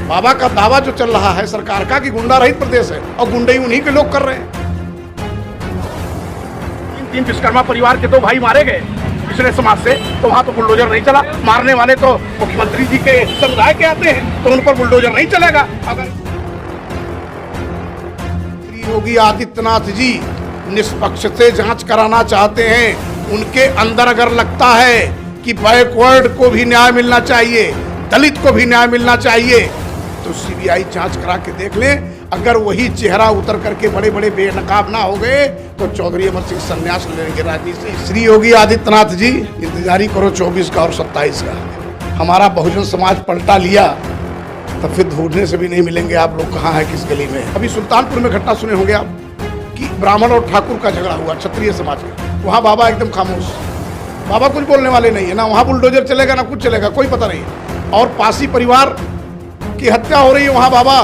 बाबा का दावा जो चल रहा है सरकार का कि गुंडा रहित प्रदेश है, और गुंडे उन्हीं के लोग कर रहे हैं। तीन विश्वकर्मा परिवार के 2 भाई मारे गए पिछले समाज से, तो वहाँ तो बुलडोजर नहीं चला। मारने वाले तो मुख्यमंत्री जी के समुदाय के आते हैं, तो उन पर बुलडोजर नहीं चलेगा। अगर श्री योगी आदित्यनाथ जी निष्पक्ष से जांच कराना चाहते हैं, उनके अंदर अगर लगता है कि बैकवर्ड को भी न्याय मिलना चाहिए, दलित को भी न्याय मिलना चाहिए, तो सीबीआई जांच करा के देख लें। अगर वही चेहरा उतर करके बड़े बड़े बेनकाब ना हो गए तो चौधरी अमर सिंह संन्यास लेंगे राजनीति से। श्री योगी आदित्यनाथ जी इंतजारी करो 24 का और 27 का। हमारा बहुजन समाज पलटा लिया तो फिर ढूंढने से भी नहीं मिलेंगे आप लोग कहाँ है, किस गली में। अभी सुल्तानपुर में घटना सुने होंगे आप कि ब्राह्मण और ठाकुर का झगड़ा हुआ, क्षत्रिय समाज का। वहाँ बाबा एकदम खामोश, बाबा कुछ बोलने वाले नहीं है, ना वहाँ बुलडोजर चलेगा ना कुछ चलेगा, कोई पता नहीं। और पासी परिवार की हत्या हो रही है, वहाँ बाबा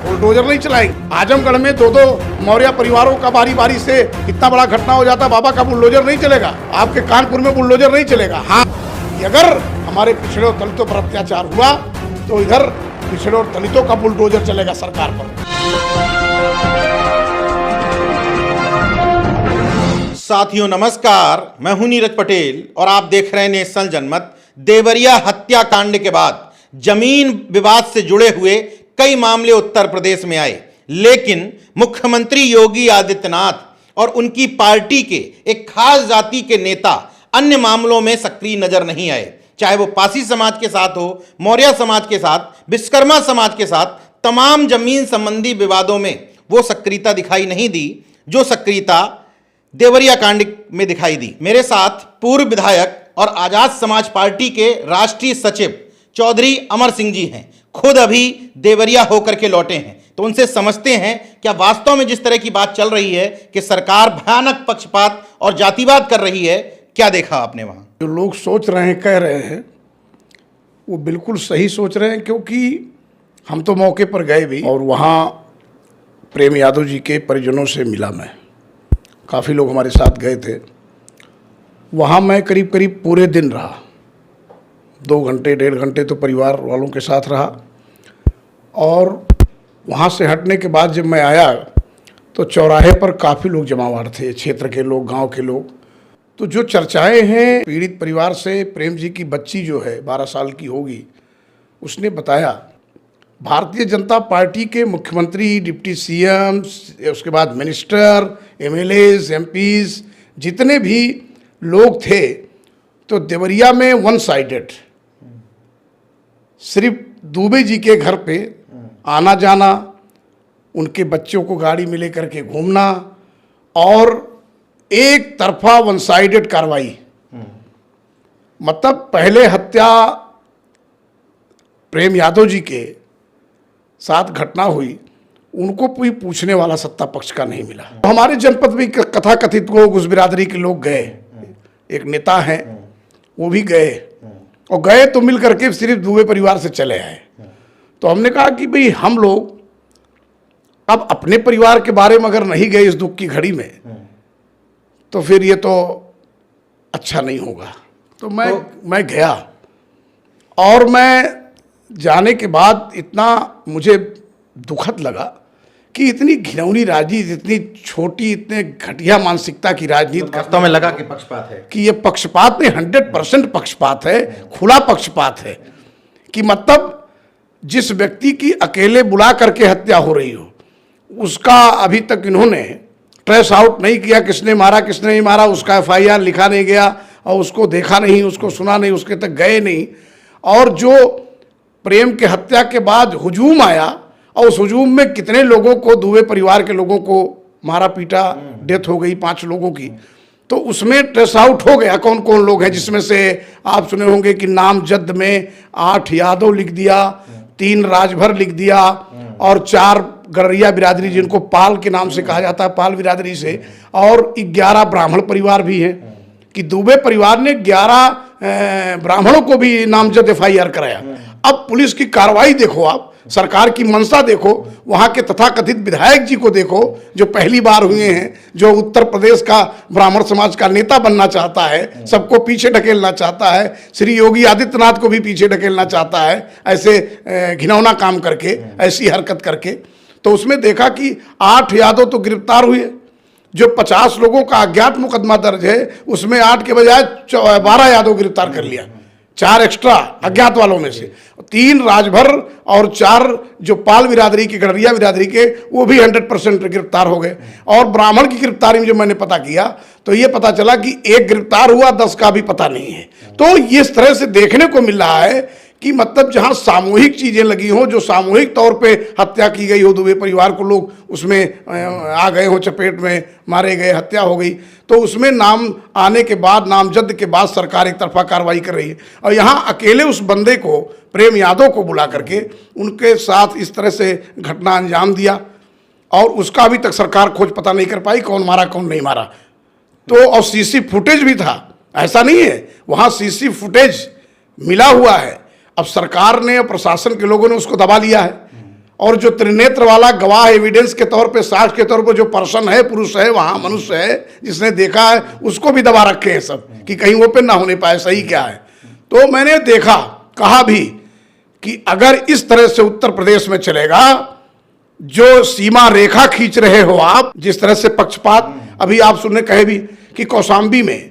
बुलडोजर नहीं चलाएंगे। आजमगढ़ में 2 मौर्य परिवारों का बारी बारी से इतना बड़ा घटना हो जाता, बाबा का बुलडोजर नहीं चलेगा। आपके कानपुर में बुलडोजर नहीं चलेगा। हाँ, अगर हमारे पिछड़े और दलितों पर अत्याचार हुआ तो इधर पिछड़े और दलितों का बुलडोजर चलेगा सरकार पर। साथियों नमस्कार, मैं हूं नीरज पटेल और आप देख रहे हैं नेशनल जनमत। देवरिया हत्याकांड के बाद जमीन विवाद से जुड़े हुए कई मामले उत्तर प्रदेश में आए, लेकिन मुख्यमंत्री योगी आदित्यनाथ और उनकी पार्टी के एक खास जाति के नेता अन्य मामलों में सक्रिय नजर नहीं आए। चाहे वो पासी समाज के साथ हो, मौर्य समाज के साथ, विश्वकर्मा समाज के साथ, तमाम जमीन संबंधी विवादों में वो सक्रियता दिखाई नहीं दी जो सक्रियता देवरिया कांड में दिखाई दी। मेरे साथ पूर्व विधायक और आजाद समाज पार्टी के राष्ट्रीय सचिव चौधरी अमर सिंह जी हैं, खुद अभी देवरिया होकर के लौटे हैं। तो उनसे समझते हैं क्या वास्तव में जिस तरह की बात चल रही है कि सरकार भयानक पक्षपात और जातिवाद कर रही है, क्या देखा आपने वहां? जो लोग सोच रहे हैं, कह रहे हैं, वो बिल्कुल सही सोच रहे हैं, क्योंकि हम तो मौके पर गए भी और वहाँ प्रेम यादव जी के परिजनों से मिला। मैं काफ़ी लोग हमारे साथ गए थे। वहाँ मैं करीब करीब पूरे दिन रहा, 2 घंटे 1.5 घंटे तो परिवार वालों के साथ रहा। और वहाँ से हटने के बाद जब मैं आया तो चौराहे पर काफ़ी लोग जमावड़ थे, क्षेत्र के लोग, गांव के लोग। तो जो चर्चाएं हैं पीड़ित परिवार से, प्रेम जी की बच्ची जो है 12 साल की होगी, उसने बताया भारतीय जनता पार्टी के मुख्यमंत्री, डिप्टी सीएम, उसके बाद मिनिस्टर, एमएलएज, एमपीज जितने भी लोग थे, तो देवरिया में 1 साइडेड सिर्फ दुबे जी के घर पे आना जाना, उनके बच्चों को गाड़ी में लेकर के घूमना और एक तरफा 1 साइडेड कार्रवाई। मतलब पहले हत्या प्रेम यादव जी के साथ घटना हुई, उनको कोई पूछने वाला सत्ता पक्ष का नहीं मिला। हमारे जनपद में कथा कथित लोग, उस बिरादरी के लोग गए, एक नेता हैं वो भी गए, और गए तो मिल करके सिर्फ दुबे परिवार से चले आए। तो हमने कहा कि भाई हम लोग अब अपने परिवार के बारे में अगर नहीं गए इस दुख की घड़ी में, तो फिर ये तो अच्छा नहीं होगा। तो मैं गया, और मैं जाने के बाद इतना मुझे दुखद लगा कि इतनी घिनौनी राजनीति, इतनी छोटी, इतने घटिया मानसिकता की राजनीति वास्तव में लगा कि पक्षपात है, कि ये पक्षपात नहीं, 100% पक्षपात है, खुला पक्षपात है। कि मतलब जिस व्यक्ति की अकेले बुला करके हत्या हो रही हो, उसका अभी तक इन्होंने ट्रेस आउट नहीं किया, किसने मारा किसने नहीं मारा, उसका FIR लिखा नहीं गया, और उसको देखा नहीं, उसको सुना नहीं, उसके तक गए नहीं। और जो प्रेम के हत्या के बाद हुजूम आया, और उस हुजूम में कितने लोगों को, दुबे परिवार के लोगों को मारा पीटा, डेथ हो गई 5 लोगों की। तो उसमें ट्रेस आउट हो गया कौन कौन लोग हैं, जिसमें से आप सुने होंगे कि नामजद में 8 यादव लिख दिया, 3 राजभर लिख दिया, और 4 गड़रिया बिरादरी जिनको पाल के नाम से कहा जाता है, पाल बिरादरी से, और 11 ब्राह्मण परिवार भी हैं। कि दुबे परिवार ने 11 ब्राह्मणों को भी नामजद FIR कराया। अब पुलिस की कार्रवाई देखो आप, सरकार की मंशा देखो, वहाँ के तथाकथित विधायक जी को देखो जो पहली बार हुए हैं, जो उत्तर प्रदेश का ब्राह्मण समाज का नेता बनना चाहता है, सबको पीछे ढकेलना चाहता है, श्री योगी आदित्यनाथ को भी पीछे ढकेलना चाहता है ऐसे घिनौना काम करके, ऐसी हरकत करके। तो उसमें देखा कि 8 यादव तो गिरफ्तार हुए, जो 50 लोगों का अज्ञात मुकदमा दर्ज है उसमें 8 के बजाय 12 यादव गिरफ्तार कर लिया, 4 एक्स्ट्रा अज्ञात वालों में से, 3 राजभर और 4 जो पाल बिरादरी के, गडरिया बिरादरी के, वो भी 100% गिरफ्तार हो गए। और ब्राह्मण की गिरफ्तारी में जो मैंने पता किया तो ये पता चला कि 1 गिरफ्तार हुआ, 10 का भी पता नहीं है। तो इस तरह से देखने को मिल रहा है कि मतलब जहां सामूहिक चीजें लगी हों, जो सामूहिक तौर पे हत्या की गई हो, दुबे परिवार को लोग उसमें आ गए हों, चपेट में मारे गए, हत्या हो गई, तो उसमें नाम आने के बाद, नामजद के बाद सरकार एक तरफा कार्रवाई कर रही है। और यहाँ अकेले उस बंदे को, प्रेम यादव को बुला करके उनके साथ इस तरह से घटना अंजाम दिया, और उसका अभी तक सरकार खोज पता नहीं कर पाई कौन मारा कौन नहीं मारा। तो और सीसी फुटेज भी था, ऐसा नहीं है, वहाँ सीसी फुटेज मिला हुआ है। अब सरकार ने, प्रशासन के लोगों ने उसको दबा लिया है, और जो त्रिनेत्र वाला गवाह एविडेंस के तौर पे, साक्ष्य के तौर पे जो पर्सन है, पुरुष है, वहाँ मनुष्य है जिसने देखा है, उसको भी दबा रखे हैं सब कि कहीं ओपन ना होने पाए सही क्या है। तो मैंने देखा, कहा भी कि अगर इस तरह से उत्तर प्रदेश में चलेगा, जो सीमा रेखा खींच रहे हो आप, जिस तरह से पक्षपात, अभी आप सुनने कहे भी कि कौशाम्बी में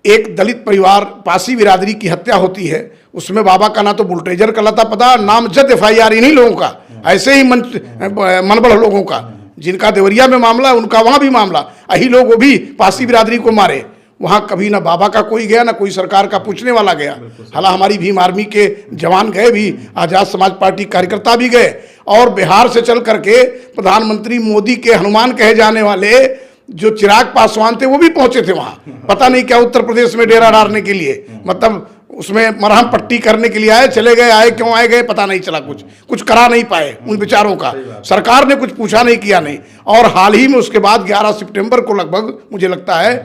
एक दलित परिवार, पासी बिरादरी की हत्या होती है, उसमें बाबा का ना तो बुलटेजर का लता पता, नामजद FIR इन्हीं लोगों का, ऐसे ही मनबड़ लोगों का, जिनका देवरिया में मामला है उनका वहाँ भी मामला, यही लोग वो भी पासी बिरादरी को मारे। वहाँ कभी ना बाबा का कोई गया, ना कोई सरकार का पूछने वाला गया। हालांकि हमारी भीम आर्मी के जवान गए भी, आज़ाद समाज पार्टी कार्यकर्ता भी गए, और बिहार से चल करके प्रधानमंत्री मोदी के हनुमान कहे जाने वाले जो चिराग पासवान थे वो भी पहुंचे थे वहाँ। पता नहीं क्या उत्तर प्रदेश में डेरा डालने के लिए, मतलब उसमें मरहम पट्टी करने के लिए आए, चले गए, आए क्यों आए गए पता नहीं चला, कुछ करा नहीं पाए उन बेचारों का, सरकार ने कुछ पूछा नहीं, किया नहीं। और हाल ही में उसके बाद 11 सितंबर को लगभग मुझे लगता है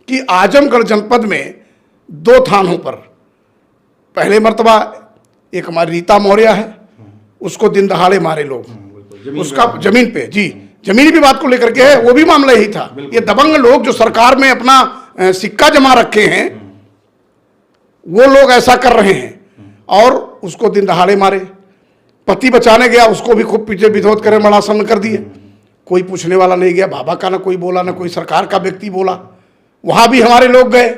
कि आजमगढ़ जनपद में 2 थानों पर पहले मर्तबा एक हमारी रीता मौर्य है, उसको दिन दहाड़े मारे लोग, उसका जमीन पे, जी जमीनी विवाद को लेकर के है, वो भी मामला यही था। ये दबंग लोग जो सरकार में अपना सिक्का जमा रखे हैं, वो लोग ऐसा कर रहे हैं, और उसको दिन दहाड़े मारे। पति बचाने गया, उसको भी खूब पीछे विरोध करे, बड़ा सामने कर दिए, कोई पूछने वाला नहीं गया, बाबा का ना कोई बोला, ना कोई सरकार का व्यक्ति बोला, वहाँ भी हमारे लोग गए।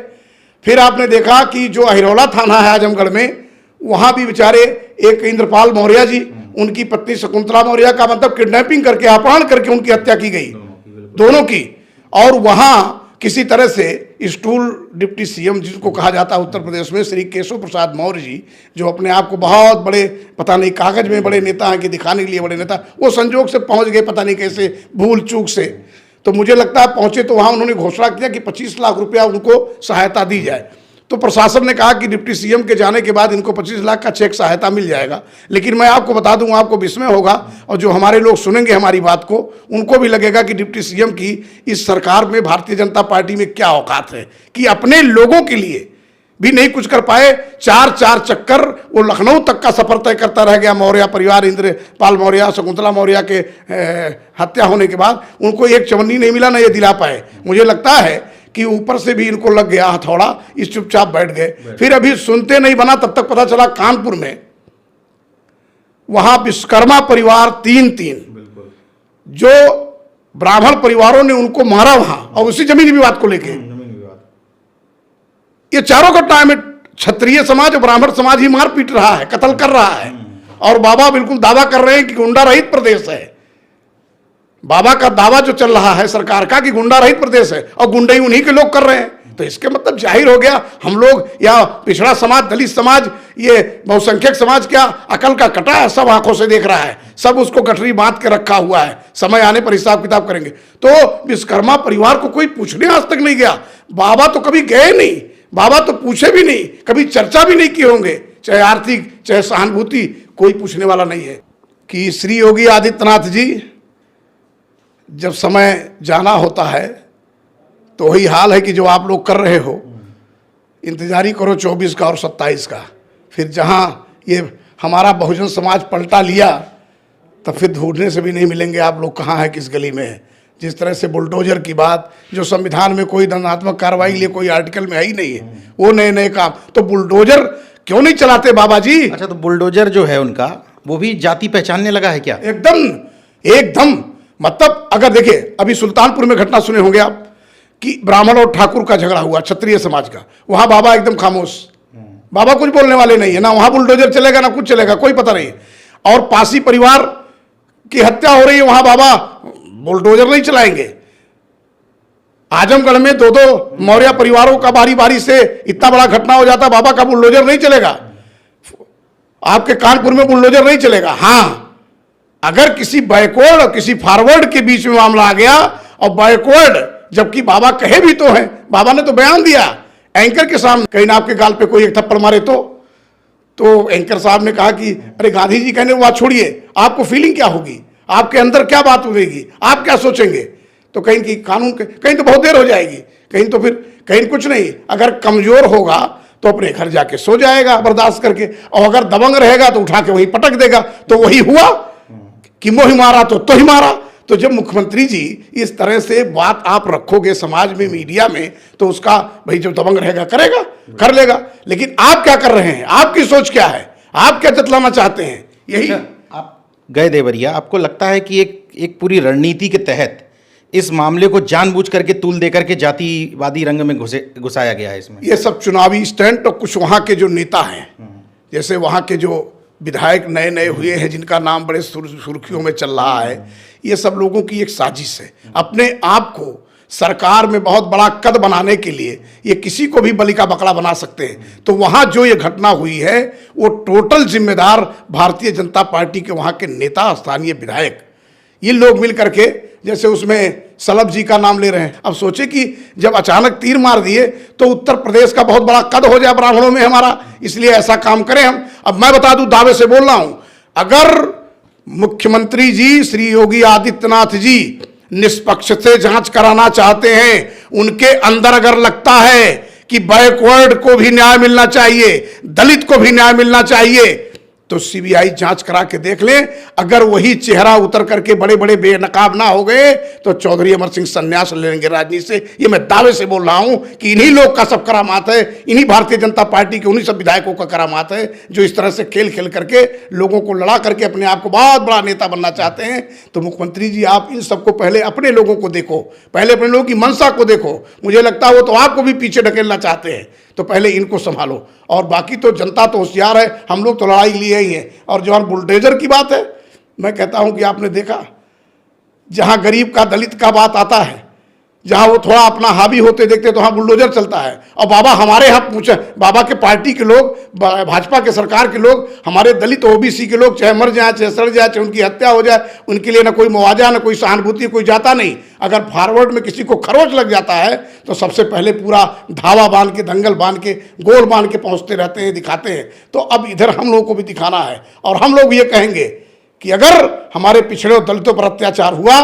फिर आपने देखा कि जो अहिरौला थाना है आजमगढ़ में, वहाँ भी बेचारे एक इंद्रपाल मौर्य जी, उनकी पत्नी शकुंतला मौर्य का मतलब किडनैपिंग करके, अपहरण करके उनकी हत्या की गई, दोनों की। और वहाँ किसी तरह से स्टूल डिप्टी CM जिसको कहा जाता है उत्तर प्रदेश में, श्री केशव प्रसाद मौर्य जी, जो अपने आप को बहुत बड़े, पता नहीं कागज में बड़े नेता हैं कि दिखाने के लिए बड़े नेता, वो संजोग से पहुंच गए, पता नहीं कैसे, भूल चूक से। तो मुझे लगता है पहुंचे तो वहाँ उन्होंने घोषणा किया कि 25 लाख रुपया उनको सहायता दी जाए। तो प्रशासन ने कहा कि डिप्टी CM के जाने के बाद इनको 25 लाख का चेक सहायता मिल जाएगा। लेकिन मैं आपको बता दूं, आपको विस्मय होगा, और जो हमारे लोग सुनेंगे हमारी बात को, उनको भी लगेगा कि डिप्टी CM की इस सरकार में, भारतीय जनता पार्टी में क्या औकात है कि अपने लोगों के लिए भी नहीं कुछ कर पाए। 4 चक्कर, वो लखनऊ तक का सफर तय करता रह गया मौर्य परिवार, इंद्रपाल मौर्य, शकुंतला मौर्य के हत्या होने के बाद उनको एक चवन्नी नहीं मिला, ना ये दिला पाए। मुझे लगता है कि ऊपर से भी इनको लग गया हथौड़ा, इस चुपचाप बैठ गए। फिर अभी सुनते नहीं बना, तब तक पता चला कानपुर में वहां विश्वकर्मा परिवार 3 जो ब्राह्मण परिवारों ने उनको मारा वहां, और उसी जमीनी विवाद को लेके। ये चारों घटनाएं में क्षत्रिय समाज और ब्राह्मण समाज ही मार पीट रहा है, कत्ल कर रहा है, और बाबा बिल्कुल दावा कर रहे हैं कि गुंडा रहित प्रदेश है। बाबा का दावा जो चल रहा है सरकार का कि गुंडा रहित प्रदेश है, और गुंडे उन्हीं के लोग कर रहे हैं। तो इसके मतलब जाहिर हो गया, हम लोग या पिछड़ा समाज, दलित समाज, ये बहुसंख्यक समाज क्या अकल का कटा है, सब आंखों से देख रहा है, सब उसको गठरी बांध के रखा हुआ है। समय आने पर हिसाब किताब करेंगे। तो विश्वकर्मा परिवार को कोई पूछने आज तक नहीं गया। बाबा तो कभी गए नहीं, बाबा तो पूछे भी नहीं, कभी चर्चा भी नहीं किए होंगे, चाहे आर्थिक चाहे सहानुभूति, कोई पूछने वाला नहीं है। कि श्री योगी आदित्यनाथ जी जब समय जाना होता है तो वही हाल है कि जो आप लोग कर रहे हो, इंतजारी करो 24 का और 27 का। फिर जहाँ ये हमारा बहुजन समाज पलटा लिया, तब फिर ढूंढने से भी नहीं मिलेंगे आप लोग कहाँ हैं, किस गली में है। जिस तरह से बुलडोजर की बात, जो संविधान में कोई दंडात्मक कार्रवाई के लिए कोई आर्टिकल में है ही नहीं है, वो नए नए काम, तो बुलडोजर क्यों नहीं चलाते बाबा जी? अच्छा, तो बुलडोजर जो है उनका, वो भी जाति पहचानने लगा है क्या? एकदम एकदम। मतलब अगर देखिए, अभी सुल्तानपुर में घटना सुने होंगे आप कि ब्राह्मण और ठाकुर का झगड़ा हुआ, क्षत्रिय समाज का, वहां बाबा एकदम खामोश, बाबा कुछ बोलने वाले नहीं है, ना वहां बुलडोजर चलेगा ना कुछ चलेगा, कोई पता नहीं। और पासी परिवार की हत्या हो रही है, वहां बाबा बुलडोजर नहीं चलाएंगे। आजमगढ़ में दो दो मौर्य परिवारों का बारी बारी से इतना बड़ा घटना हो जाता, बाबा का बुलडोजर नहीं चलेगा। आपके कानपुर में बुलडोजर नहीं चलेगा। हां, अगर किसी बैकवर्ड और किसी फॉरवर्ड के बीच में मामला आ गया, और बैकवर्ड जबकि बाबा कहे भी तो हैं, बाबा ने तो बयान दिया एंकर के सामने, कहीं ना आपके गाल पे कोई एक थप्पड़ मारे तो एंकर साहब ने कहा कि अरे गांधी जी कहने बात छोड़िए, आपको फीलिंग क्या होगी, आपके अंदर क्या बात उठेगी, आप क्या सोचेंगे? तो कहीं की कानून कहीं तो बहुत देर हो जाएगी, कहीं तो फिर कहीं कुछ नहीं। अगर कमजोर होगा तो अपने घर जाके सो जाएगा बर्दाश्त करके, और अगर दबंग रहेगा तो उठा के वहीं पटक देगा। तो वही हुआ कि मोही मारा तो ही मारा। तो जब मुख्यमंत्री जी इस तरह से बात आप रखोगे समाज में, मीडिया में, तो उसका भाई जो दबंग रहेगा करेगा, कर लेगा। लेकिन आप क्या कर रहे हैं, आपकी सोच क्या है, आप क्या जतलाना चाहते हैं? यही आप गए देवरिया, आपको लगता है कि एक पूरी रणनीति के तहत इस मामले को जानबूझ करके तूल देकर के जातिवादी रंग में घुसाया गया है इसमें? ये सब चुनावी स्टंट, और कुछ वहां के जो नेता हैं, जैसे वहां के जो विधायक नए नए हुए हैं जिनका नाम बड़े सुर्खियों में चल रहा है, ये सब लोगों की एक साजिश है अपने आप को सरकार में बहुत बड़ा कद बनाने के लिए। ये किसी को भी बलि का बकरा बना सकते हैं। तो वहां जो ये घटना हुई है, वो टोटल जिम्मेदार भारतीय जनता पार्टी के वहां के नेता, स्थानीय विधायक, ये लोग मिल करके, जैसे उसमें सलभ जी का नाम ले रहे हैं। अब सोचे कि जब अचानक तीर मार दिए तो उत्तर प्रदेश का बहुत बड़ा कद हो जाए ब्राह्मणों में हमारा, इसलिए ऐसा काम करें हम। अब मैं बता दूं, दावे से बोल रहा हूं, अगर मुख्यमंत्री जी श्री योगी आदित्यनाथ जी निष्पक्ष से जांच कराना चाहते हैं, उनके अंदर अगर लगता है कि बैकवर्ड को भी न्याय मिलना चाहिए, दलित को भी न्याय मिलना चाहिए, तो सीबीआई जांच करा के देख लें। अगर वही चेहरा उतर करके बड़े बड़े बेनकाब ना हो गए तो चौधरी अमर सिंह संन्यास ले लेंगे राजनीति से। ये मैं दावे से बोल रहा हूं कि इन्हीं लोग का सब करामात है, इन्हीं भारतीय जनता पार्टी के उन्हीं सब विधायकों का करामात है जो इस तरह से खेल खेल करके लोगों को लड़ा करके अपने आप को बहुत बड़ा नेता बनना चाहते हैं। तो मुख्यमंत्री जी, आप इन सबको पहले अपने लोगों को देखो, पहले अपने लोगों की मंशा को देखो। मुझे लगता है वो तो आपको भी पीछे ढकेलना चाहते हैं, तो पहले इनको संभालो। और बाकी तो जनता तो होशियार है, हम लोग तो लड़ाई लिए ही हैं। और जो बुलडोजर की बात है, मैं कहता हूं कि आपने देखा, जहां गरीब का, दलित का बात आता है, जहां वो थोड़ा अपना हावी होते देखते तो वहां बुलडोजर चलता है। और बाबा हमारे यहाँ पूछे, बाबा के पार्टी के लोग, भाजपा के सरकार के लोग, हमारे दलित ओबीसी के लोग चाहे मर जाए, चाहे सड़ जाए, चाहे उनकी हत्या हो जाए, उनके लिए ना कोई मुआवजा, ना कोई सहानुभूति, कोई जाता नहीं। अगर फॉरवर्ड में किसी को खरोच लग जाता है तो सबसे पहले पूरा धावा बांध के, दंगल बांध के, गोल बांध के पहुंचते रहते हैं, दिखाते हैं। तो अब इधर हम लोगों को भी दिखाना है, और हम लोग ये कहेंगे कि अगर हमारे पिछड़े और दलितों पर अत्याचार हुआ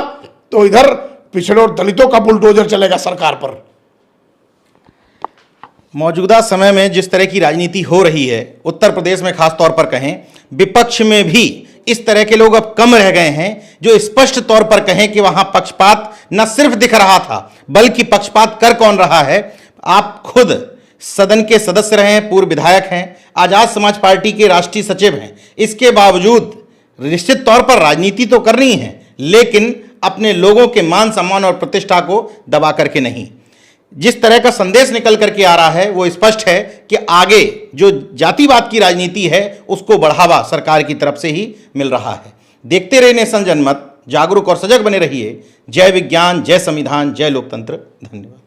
तो इधर पिछड़े और दलितों का बुलडोजर चलेगा सरकार पर। मौजूदा समय में जिस तरह की राजनीति हो रही है, उत्तर प्रदेश में खास तौर पर कहें, विपक्ष में भी इस तरह के लोग अब कम रह गए हैं जो स्पष्ट तौर पर कहें कि वहां पक्षपात न सिर्फ दिख रहा था, बल्कि पक्षपात कर कौन रहा है। आप खुद सदन के सदस्य रहे हैं, पूर्व विधायक हैं, आजाद समाज पार्टी के राष्ट्रीय सचिव हैं। इसके बावजूद निश्चित तौर पर राजनीति तो करनी है, लेकिन अपने लोगों के मान सम्मान और प्रतिष्ठा को दबा करके नहीं। जिस तरह का संदेश निकल करके आ रहा है, वो स्पष्ट है कि आगे जो जातिवाद की राजनीति है उसको बढ़ावा सरकार की तरफ से ही मिल रहा है। देखते रहिए नेशन जनमत, जागरूक और सजग बने रहिए। जय विज्ञान, जय संविधान, जय लोकतंत्र। धन्यवाद।